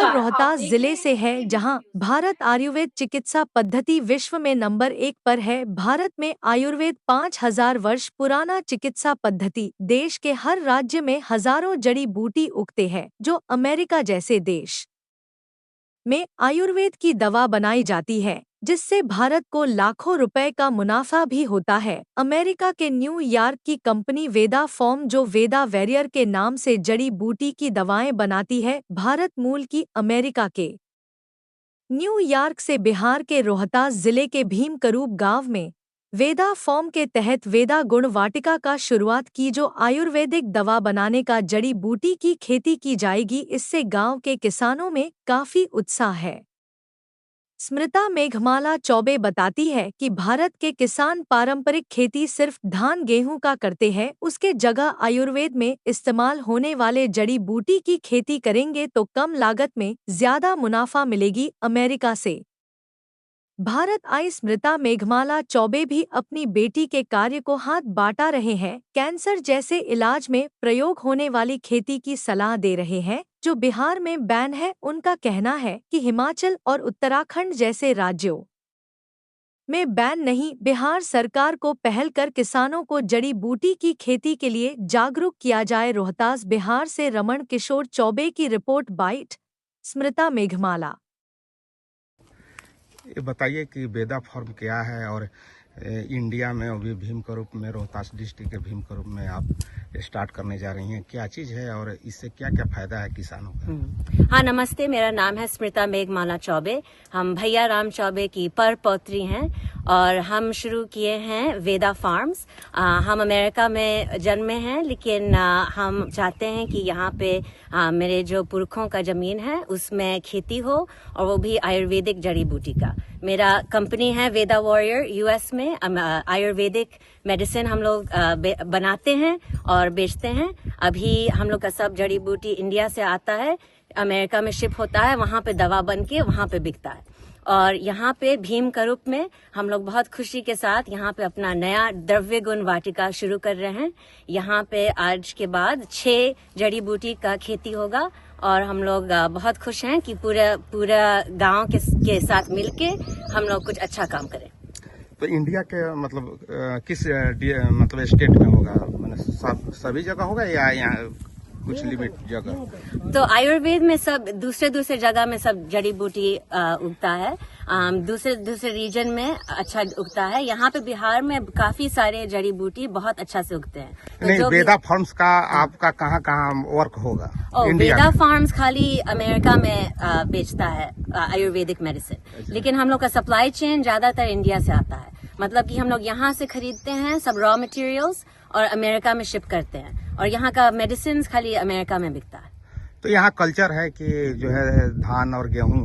खबर रोहतास जिले से है, जहां भारत आयुर्वेद चिकित्सा पद्धति विश्व में नंबर 1 पर है। भारत में आयुर्वेद 5000 वर्ष पुराना चिकित्सा पद्धति देश के हर राज्य में हजारों जड़ी बूटी उगते हैं, जो अमेरिका जैसे देश में आयुर्वेद की दवा बनाई जाती है, जिससे भारत को लाखों रुपए का मुनाफा भी होता है। अमेरिका के न्यूयॉर्क की कंपनी वेदा फार्म, जो वेदा वेरियर के नाम से जड़ी बूटी की दवाएं बनाती है, भारत मूल की अमेरिका के न्यूयॉर्क से बिहार के रोहतास जिले के भीमकरूप गांव में वेदा फार्म के तहत वेदा गुण वाटिका का शुरुआत की, जो आयुर्वेदिक दवा बनाने का जड़ी बूटी की खेती की जाएगी। इससे गांव के किसानों में काफी उत्साह है। स्मृता मेघमाला चौबे बताती है कि भारत के किसान पारंपरिक खेती सिर्फ धान गेहूं का करते हैं, उसके जगह आयुर्वेद में इस्तेमाल होने वाले जड़ी बूटी की खेती करेंगे तो कम लागत में ज्यादा मुनाफा मिलेगी। अमेरिका से भारत आई स्मृता मेघमाला चौबे भी अपनी बेटी के कार्य को हाथ बांटा रहे हैं। कैंसर जैसे इलाज में प्रयोग होने वाली खेती की सलाह दे रहे हैं, जो बिहार में बैन है। उनका कहना है कि हिमाचल और उत्तराखंड जैसे राज्यों में बैन नहीं, बिहार सरकार को पहल कर किसानों को जड़ी बूटी की खेती के लिए जागरूक किया जाए। रोहतास बिहार से रमन किशोर चौबे की रिपोर्ट। बाइट स्मृता मेघमाला। ये बताइए कि वेदा फार्म क्या है, और इंडिया में अभी भीमकरूप में, रोहतास डिस्ट्रिक्ट के भीमकरूप में आप स्टार्ट करने जा रही हैं, क्या चीज़ है और इससे क्या क्या फायदा है किसानों का? हाँ, नमस्ते, मेरा नाम है स्मृता मेघमाला चौबे। हम भैया राम चौबे की पर पौत्री हैं और हम शुरू किए हैं वेदा फार्म्स। हम अमेरिका में जन्मे हैं, लेकिन हम चाहते हैं कि यहाँ पे मेरे जो पुरखों का जमीन है उसमें खेती हो, और वो भी आयुर्वेदिक जड़ी बूटी का। मेरा कंपनी है वेदा वॉरियर, यूएस में आयुर्वेदिक मेडिसिन हम लोग बनाते हैं और बेचते हैं। अभी हम लोग का सब जड़ी बूटी इंडिया से आता है, अमेरिका में शिप होता है, वहाँ पे दवा बन के वहाँ पे बिकता है। और यहाँ पे भीमकरूप में हम लोग बहुत खुशी के साथ यहाँ पे अपना नया द्रव्य गुण वाटिका शुरू कर रहे हैं। यहाँ पे आज के बाद 6 जड़ी बूटी का खेती होगा, और हम लोग बहुत खुश हैं कि पूरा गांव के साथ मिलके हम लोग कुछ अच्छा काम करें। तो इंडिया के मतलब किस मतलब स्टेट में होगा, मतलब सभी जगह होगा या यहाँ कुछ लिमिट जगह? तो आयुर्वेद में सब दूसरे जगह में सब जड़ी बूटी उगता है, दूसरे रीजन में अच्छा उगता है। यहाँ पे बिहार में काफी सारे जड़ी बूटी बहुत अच्छा से उगते हैं। तो नहीं, वेदा फार्म्स का आपका कहाँ वर्क होगा? वेदा फार्म्स खाली अमेरिका में बेचता है आयुर्वेदिक मेडिसिन, लेकिन हम लोग का सप्लाई चेन ज्यादातर इंडिया से आता है। मतलब कि हम लोग यहाँ से खरीदते हैं सब रॉ मटेरियल्स और अमेरिका में शिप करते हैं, और यहाँ का मेडिसिन खाली अमेरिका में बिकता है। तो यहाँ कल्चर है कि जो है धान और गेहूं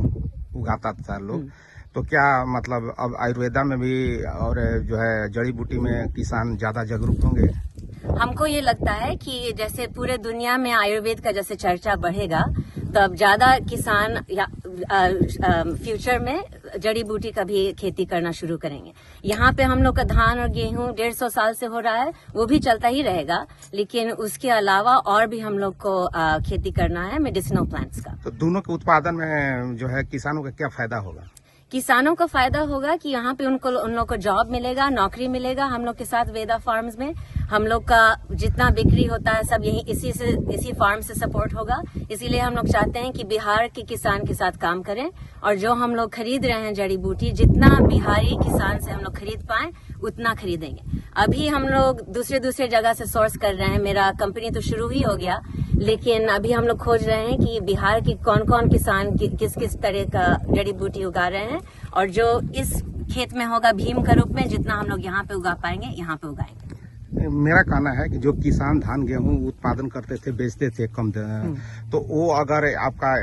उगाता था लोग, तो क्या मतलब अब आयुर्वेदा में भी और जो है जड़ी बूटी में किसान ज्यादा जागरूक होंगे? हमको ये लगता है कि जैसे पूरे दुनिया में आयुर्वेद का जैसे चर्चा बढ़ेगा, तब ज्यादा किसान फ्यूचर में जड़ी बूटी का भी खेती करना शुरू करेंगे। यहाँ पे हम लोग का धान और गेहूं 150 साल से हो रहा है, वो भी चलता ही रहेगा, लेकिन उसके अलावा और भी हम लोग को खेती करना है मेडिसिनल प्लांट्स का। तो दोनों के उत्पादन में जो है किसानों का क्या फायदा होगा? किसानों को फायदा होगा कि यहाँ पे उन लोग को जॉब मिलेगा, नौकरी मिलेगा। हम लोग के साथ वेदा फार्म्स में हम लोग का जितना बिक्री होता है सब यही इसी फार्म से सपोर्ट होगा। इसीलिए हम लोग चाहते हैं कि बिहार के किसान के साथ काम करें, और जो हम लोग खरीद रहे हैं जड़ी बूटी, जितना बिहारी किसान से हम लोग खरीद पाए उतना खरीदेंगे। अभी हम लोग दूसरे जगह से सोर्स कर रहे हैं। मेरा कंपनी तो शुरू ही हो गया, लेकिन अभी हम लोग खोज रहे हैं कि बिहार की कौन किसान किस तरह का जड़ी बूटी उगा रहे हैं, और जो इस खेत में होगा भीमकरूप में, जितना हम लोग यहाँ पे उगा पाएंगे यहाँ पे उगाएंगे। मेरा कहना है कि जो किसान धान गेहूं उत्पादन करते थे, बेचते थे कम, तो वो अगर आपका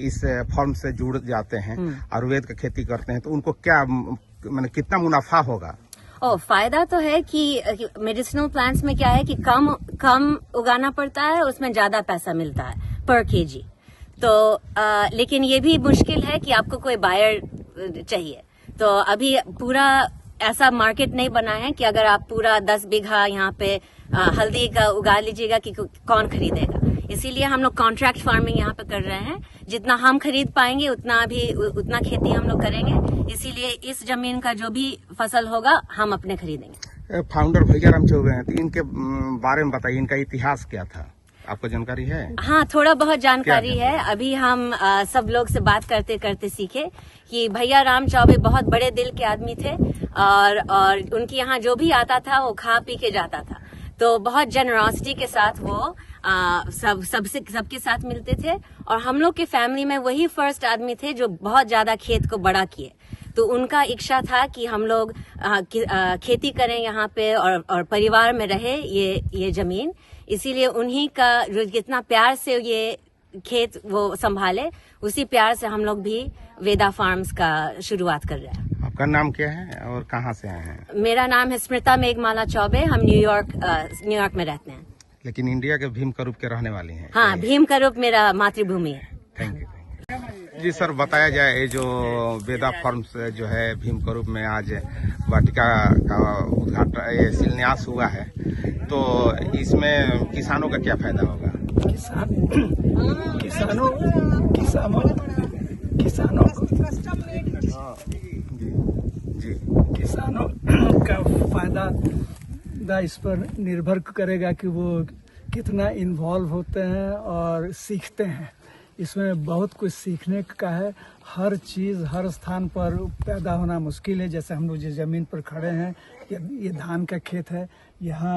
इस फॉर्म से जुड़ जाते हैं, आयुर्वेद का खेती करते हैं, तो उनको क्या मतलब कितना मुनाफा होगा? फायदा तो है कि मेडिसिनल प्लांट्स में क्या है कि कम उगाना पड़ता है, उसमें ज्यादा पैसा मिलता है पर केजी। तो लेकिन ये भी मुश्किल है कि आपको कोई बायर चाहिए। तो अभी पूरा ऐसा मार्केट नहीं बना है कि अगर आप पूरा 10 बीघा यहाँ पे हल्दी का उगा लीजिएगा कि कौन खरीदेगा। इसीलिए हम लोग कॉन्ट्रैक्ट फार्मिंग यहाँ पे कर रहे हैं। जितना हम खरीद पाएंगे उतना खेती हम लोग करेंगे। इसीलिए इस जमीन का जो भी फसल होगा हम अपने खरीदेंगे। फाउंडर भैया राम चौबे हैं, तो इनके बारे में बताइए, इनका इतिहास क्या था, आपको जानकारी है? हाँ, थोड़ा बहुत जानकारी क्या? है। अभी हम सब लोग से बात करते करते सीखे कि भैया राम चौबे बहुत बड़े दिल के आदमी थे और उनके यहाँ जो भी आता था वो खा पी के जाता था। तो बहुत जेनरॉसिटी के साथ वो सबके साथ मिलते थे और हम लोग के फैमिली में वही फर्स्ट आदमी थे जो बहुत ज्यादा खेत को बड़ा किए। तो उनका इच्छा था कि हम लोग खेती करें यहाँ पे और परिवार में रहे ये जमीन। इसीलिए उन्हीं का जो जितना प्यार से ये खेत वो संभाले, उसी प्यार से हम लोग भी वेदा फार्म्स का शुरुआत कर रहे हैं। आपका नाम क्या है और कहाँ से आए हैं? मेरा नाम है स्मृता मेघमाला चौबे। हम न्यूयॉर्क में रहते हैं। लेकिन इंडिया के भीम करूप के रहने वाली हैं? हाँ, भीम करूप मेरा मातृभूमि है। Thank you. जी सर, बताया जाए ये जो वेदा फार्म्स जो है भीम करूप में आज वाटिका का उद्घाटन शिलान्यास हुआ है, तो इसमें किसानों का क्या फायदा होगा? किसानों का फायदा इस पर निर्भर करेगा कि वो कितना इन्वॉल्व होते हैं और सीखते हैं। इसमें बहुत कुछ सीखने का है। हर चीज़ हर स्थान पर पैदा होना मुश्किल है। जैसे हम लोग जिस जमीन पर खड़े हैं, ये धान का खेत है। यहाँ